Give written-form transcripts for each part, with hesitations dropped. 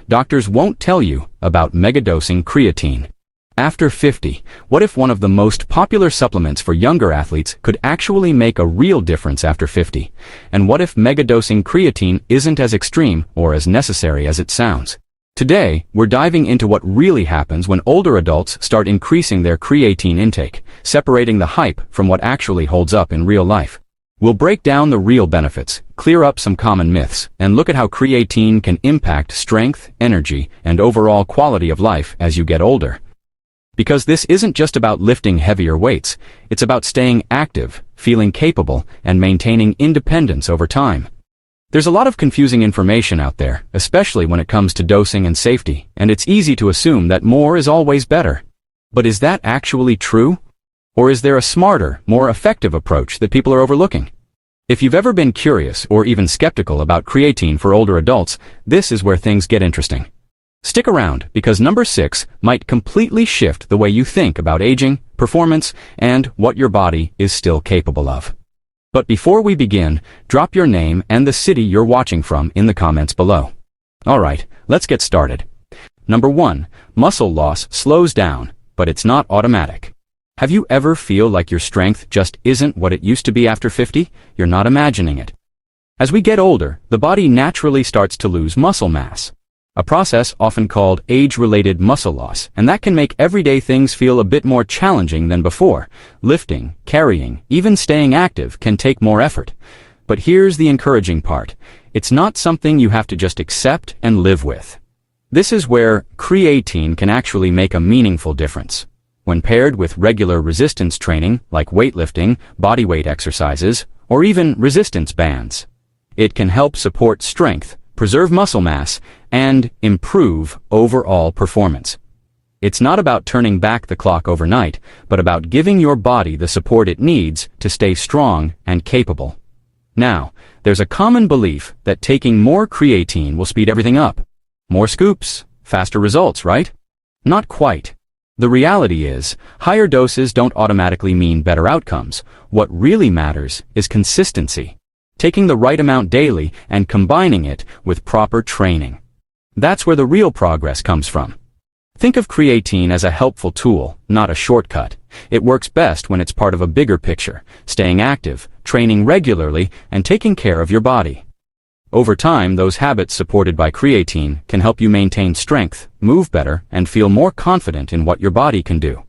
doctors won't tell you about megadosing creatine. After 50, what if one of the most popular supplements for younger athletes could actually make a real difference after 50? And what if megadosing creatine isn't as extreme or as necessary as it sounds? Today, we're diving into what really happens when older adults start increasing their creatine intake, separating the hype from what actually holds up in real life. We'll break down the real benefits, clear up some common myths, and look at how creatine can impact strength, energy, and overall quality of life as you get older. Because this isn't just about lifting heavier weights, it's about staying active, feeling capable, and maintaining independence over time. There's a lot of confusing information out there, especially when it comes to dosing and safety, and it's easy to assume that more is always better. But is that actually true? Or is there a smarter, more effective approach that people are overlooking? If you've ever been curious or even skeptical about creatine for older adults, this is where things get interesting. Stick around, because number 6 might completely shift the way you think about aging, performance, and what your body is still capable of. But before we begin, drop your name and the city you're watching from in the comments below. Alright, let's get started. Number 1, muscle loss slows down, but it's not automatic. Have you ever feel like your strength just isn't what it used to be after 50? You're not imagining it. As we get older, the body naturally starts to lose muscle mass. A process often called age-related muscle loss, and that can make everyday things feel a bit more challenging than before. Lifting, carrying, even staying active can take more effort. But here's the encouraging part. It's not something you have to just accept and live with. This is where creatine can actually make a meaningful difference. When paired with regular resistance training, like weightlifting, bodyweight exercises, or even resistance bands, it can help support strength, preserve muscle mass, and improve overall performance. It's not about turning back the clock overnight, but about giving your body the support it needs to stay strong and capable. Now, there's a common belief that taking more creatine will speed everything up. More scoops, faster results, right? Not quite. The reality is, higher doses don't automatically mean better outcomes. What really matters is consistency. Taking the right amount daily and combining it with proper training. That's where the real progress comes from. Think of creatine as a helpful tool, not a shortcut. It works best when it's part of a bigger picture, staying active, training regularly, and taking care of your body. Over time, those habits supported by creatine can help you maintain strength, move better, and feel more confident in what your body can do.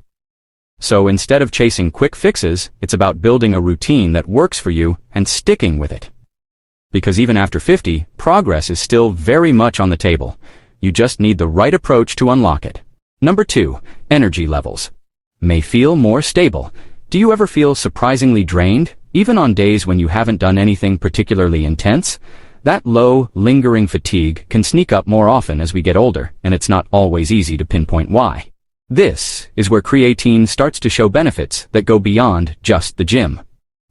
So instead of chasing quick fixes, it's about building a routine that works for you and sticking with it. Because even after 50, progress is still very much on the table. You just need the right approach to unlock it. Number 2, energy levels. May feel more stable. Do you ever feel surprisingly drained, even on days when you haven't done anything particularly intense? That low, lingering fatigue can sneak up more often as we get older, and it's not always easy to pinpoint why. This is where creatine starts to show benefits that go beyond just the gym.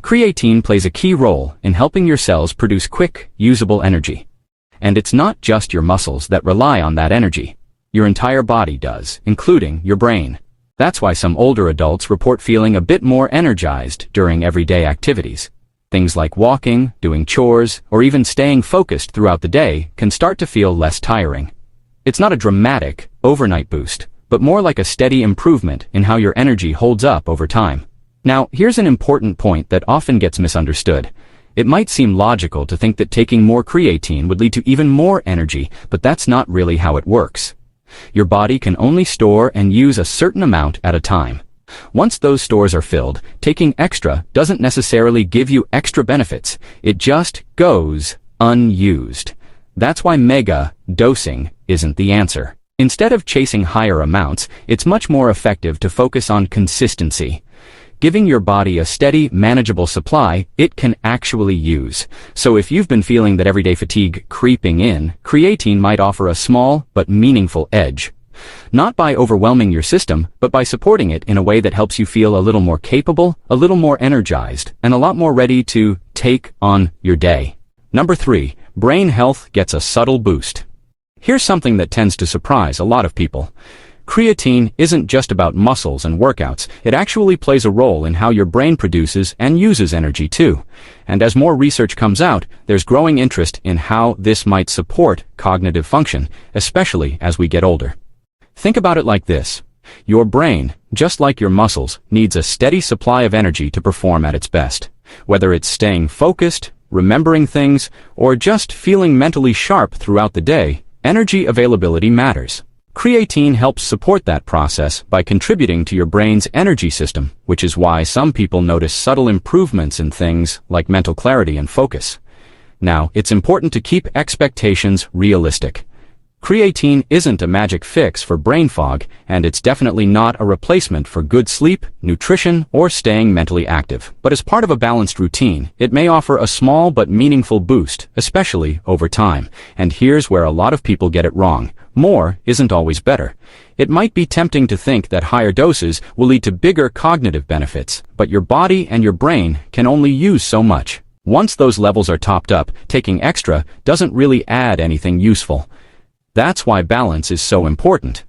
Creatine plays a key role in helping your cells produce quick, usable energy. And it's not just your muscles that rely on that energy. Your entire body does, including your brain. That's why some older adults report feeling a bit more energized during everyday activities. Things like walking, doing chores, or even staying focused throughout the day can start to feel less tiring. It's not a dramatic, overnight boost, but more like a steady improvement in how your energy holds up over time. Now, here's an important point that often gets misunderstood. It might seem logical to think that taking more creatine would lead to even more energy, but that's not really how it works. Your body can only store and use a certain amount at a time. Once those stores are filled, taking extra doesn't necessarily give you extra benefits. It just goes unused. That's why mega dosing isn't the answer. Instead of chasing higher amounts, it's much more effective to focus on consistency. Giving your body a steady, manageable supply it can actually use. So if you've been feeling that everyday fatigue creeping in, creatine might offer a small but meaningful edge. Not by overwhelming your system, but by supporting it in a way that helps you feel a little more capable, a little more energized, and a lot more ready to take on your day. Number 3, brain health gets a subtle boost. Here's something that tends to surprise a lot of people. Creatine isn't just about muscles and workouts, it actually plays a role in how your brain produces and uses energy too. And as more research comes out, there's growing interest in how this might support cognitive function, especially as we get older. Think about it like this. Your brain, just like your muscles, needs a steady supply of energy to perform at its best. Whether it's staying focused, remembering things, or just feeling mentally sharp throughout the day, energy availability matters. Creatine helps support that process by contributing to your brain's energy system, which is why some people notice subtle improvements in things like mental clarity and focus. Now, it's important to keep expectations realistic. Creatine isn't a magic fix for brain fog, and it's definitely not a replacement for good sleep, nutrition, or staying mentally active. But as part of a balanced routine, it may offer a small but meaningful boost, especially over time. And here's where a lot of people get it wrong. More isn't always better. It might be tempting to think that higher doses will lead to bigger cognitive benefits, but your body and your brain can only use so much. Once those levels are topped up, taking extra doesn't really add anything useful. That's why balance is so important.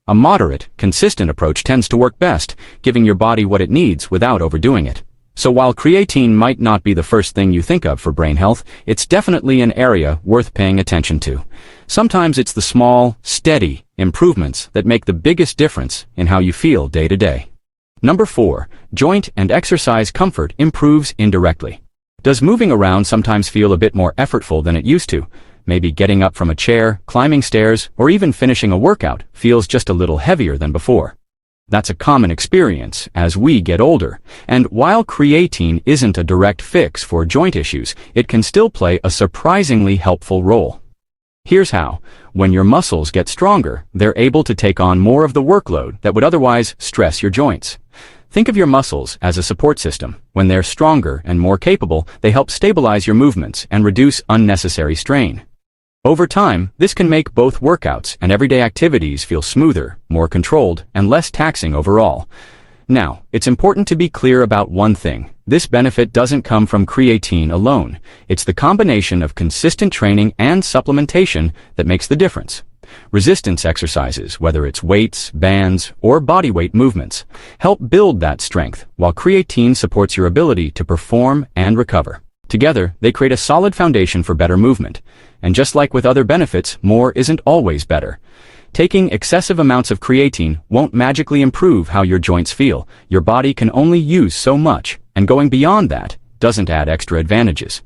A moderate, consistent approach tends to work best, giving your body what it needs without overdoing it. So while creatine might not be the first thing you think of for brain health, it's definitely an area worth paying attention to. Sometimes it's the small, steady improvements that make the biggest difference in how you feel day to day. Number 4, joint and exercise comfort improves indirectly. Does moving around sometimes feel a bit more effortful than it used to? Maybe getting up from a chair, climbing stairs, or even finishing a workout feels just a little heavier than before. That's a common experience as we get older, and while creatine isn't a direct fix for joint issues, it can still play a surprisingly helpful role. Here's how. When your muscles get stronger, they're able to take on more of the workload that would otherwise stress your joints. Think of your muscles as a support system. When they're stronger and more capable, they help stabilize your movements and reduce unnecessary strain. Over time, this can make both workouts and everyday activities feel smoother, more controlled, and less taxing overall. Now, it's important to be clear about one thing. This benefit doesn't come from creatine alone. It's the combination of consistent training and supplementation that makes the difference. Resistance exercises, whether it's weights, bands, or bodyweight movements, help build that strength, while creatine supports your ability to perform and recover. Together, they create a solid foundation for better movement. And just like with other benefits, more isn't always better. Taking excessive amounts of creatine won't magically improve how your joints feel. Your body can only use so much, and going beyond that doesn't add extra advantages.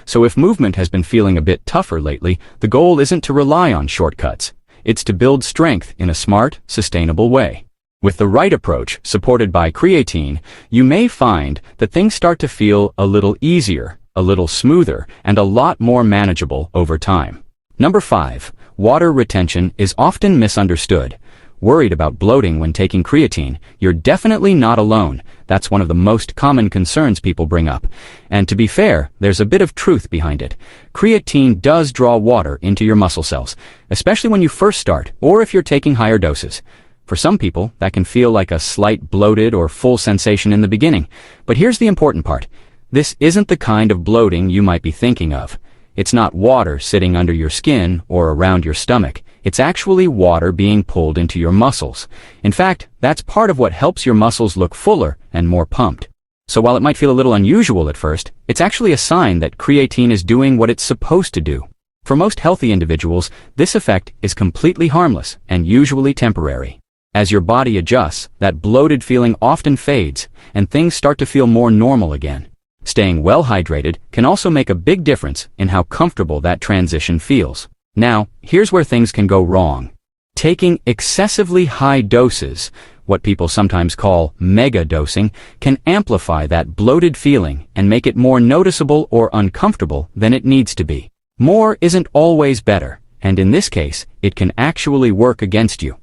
So if movement has been feeling a bit tougher lately, the goal isn't to rely on shortcuts. It's to build strength in a smart, sustainable way. With the right approach, supported by creatine, you may find that things start to feel a little easier, a little smoother, and a lot more manageable over time. Number 5. Water retention is often misunderstood. Worried about bloating when taking creatine? You're definitely not alone. That's one of the most common concerns people bring up. And to be fair, there's a bit of truth behind it. Creatine does draw water into your muscle cells, especially when you first start, or if you're taking higher doses. For some people, that can feel like a slight bloated or full sensation in the beginning. But here's the important part. This isn't the kind of bloating you might be thinking of. It's not water sitting under your skin or around your stomach. It's actually water being pulled into your muscles. In fact, that's part of what helps your muscles look fuller and more pumped. So while it might feel a little unusual at first, it's actually a sign that creatine is doing what it's supposed to do. For most healthy individuals, this effect is completely harmless and usually temporary. As your body adjusts, that bloated feeling often fades, and things start to feel more normal again. Staying well hydrated can also make a big difference in how comfortable that transition feels. Now, here's where things can go wrong. Taking excessively high doses, what people sometimes call megadosing, can amplify that bloated feeling and make it more noticeable or uncomfortable than it needs to be. More isn't always better, and in this case, it can actually work against you.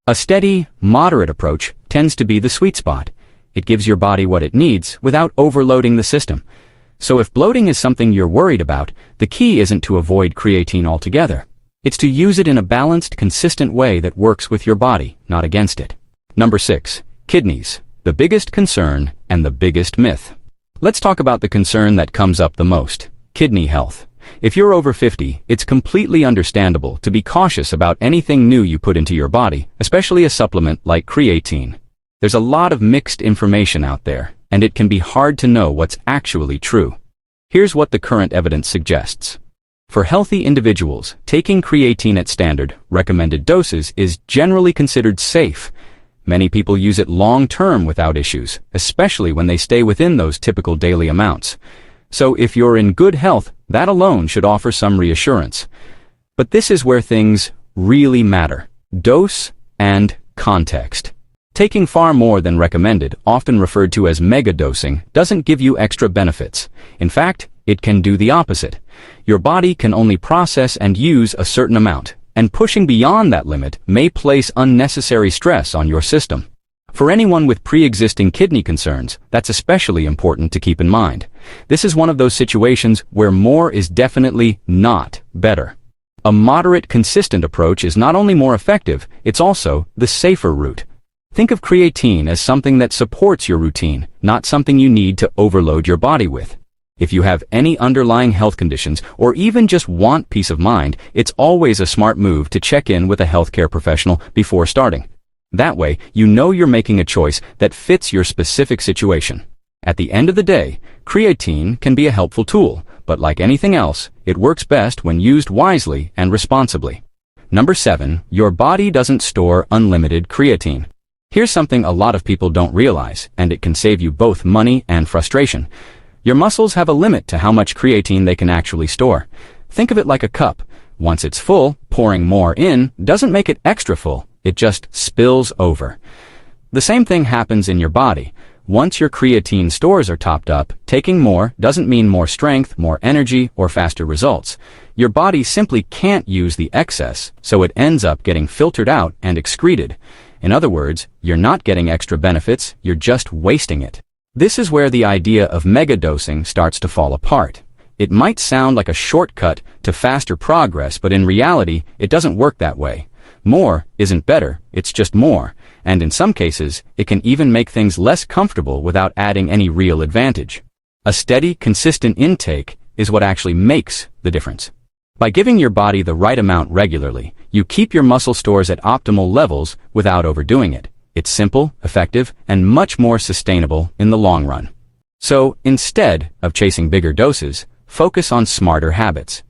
A steady, moderate approach tends to be the sweet spot. It gives your body what it needs without overloading the system. So if bloating is something you're worried about, the key isn't to avoid creatine altogether. It's to use it in a balanced, consistent way that works with your body, not against it. Number 6. Kidneys. The biggest concern and the biggest myth. Let's talk about the concern that comes up the most. Kidney health. If you're over 50, it's completely understandable to be cautious about anything new you put into your body, especially a supplement like creatine. There's a lot of mixed information out there, and it can be hard to know what's actually true. Here's what the current evidence suggests. For healthy individuals, taking creatine at standard, recommended doses is generally considered safe. Many people use it long-term without issues, especially when they stay within those typical daily amounts. So if you're in good health, that alone should offer some reassurance. But this is where things really matter: dose and context. Taking far more than recommended, often referred to as megadosing, doesn't give you extra benefits. In fact, it can do the opposite. Your body can only process and use a certain amount, and pushing beyond that limit may place unnecessary stress on your system. For anyone with pre-existing kidney concerns, that's especially important to keep in mind. This is one of those situations where more is definitely not better. A moderate, consistent approach is not only more effective, it's also the safer route. Think of creatine as something that supports your routine, not something you need to overload your body with. If you have any underlying health conditions, or even just want peace of mind, it's always a smart move to check in with a healthcare professional before starting. That way, you know you're making a choice that fits your specific situation. At the end of the day, creatine can be a helpful tool, but like anything else, it works best when used wisely and responsibly. Number 7, your body doesn't store unlimited creatine. Here's something a lot of people don't realize, and it can save you both money and frustration. Your muscles have a limit to how much creatine they can actually store. Think of it like a cup. Once it's full, pouring more in doesn't make it extra full, it just spills over. The same thing happens in your body. Once your creatine stores are topped up, taking more doesn't mean more strength, more energy, or faster results. Your body simply can't use the excess, so it ends up getting filtered out and excreted. In other words, you're not getting extra benefits, you're just wasting it. This is where the idea of megadosing starts to fall apart. It might sound like a shortcut to faster progress, but in reality, it doesn't work that way. More isn't better, it's just more, and in some cases, it can even make things less comfortable without adding any real advantage. A steady, consistent intake is what actually makes the difference. By giving your body the right amount regularly, you keep your muscle stores at optimal levels without overdoing it. It's simple, effective, and much more sustainable in the long run. So, instead of chasing bigger doses, focus on smarter habits.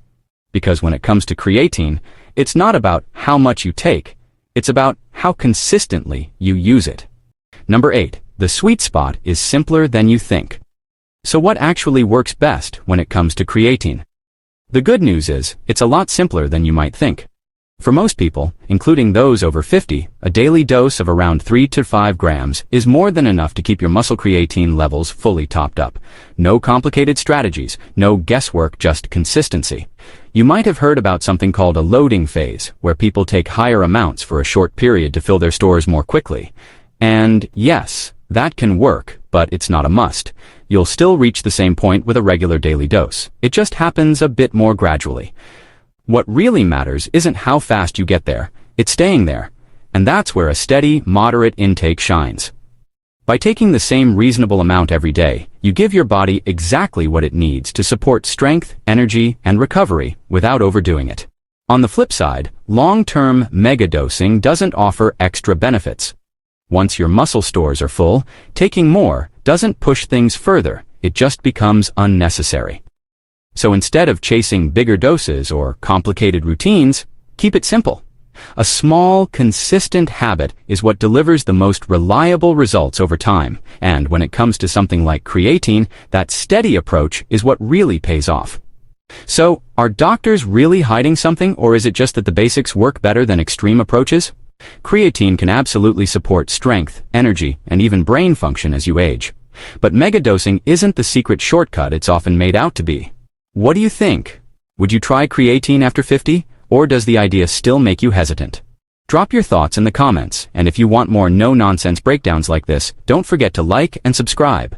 Because when it comes to creatine, it's not about how much you take, it's about how consistently you use it. Number 8, the sweet spot is simpler than you think. So what actually works best when it comes to creatine? The good news is, it's a lot simpler than you might think. For most people, including those over 50, a daily dose of around 3 to 5 grams is more than enough to keep your muscle creatine levels fully topped up. No complicated strategies, no guesswork, just consistency. You might have heard about something called a loading phase, where people take higher amounts for a short period to fill their stores more quickly. And yes, that can work, but it's not a must. You'll still reach the same point with a regular daily dose. It just happens a bit more gradually. What really matters isn't how fast you get there, it's staying there. And that's where a steady, moderate intake shines. By taking the same reasonable amount every day, you give your body exactly what it needs to support strength, energy, and recovery without overdoing it. On the flip side, long-term megadosing doesn't offer extra benefits. Once your muscle stores are full, taking more doesn't push things further, it just becomes unnecessary. So instead of chasing bigger doses or complicated routines, keep it simple. A small, consistent habit is what delivers the most reliable results over time, and when it comes to something like creatine, that steady approach is what really pays off. So, are doctors really hiding something, or is it just that the basics work better than extreme approaches? Creatine can absolutely support strength, energy, and even brain function as you age. But megadosing isn't the secret shortcut it's often made out to be. What do you think? Would you try creatine after 50, or does the idea still make you hesitant? Drop your thoughts in the comments, and if you want more no-nonsense breakdowns like this, don't forget to like and subscribe.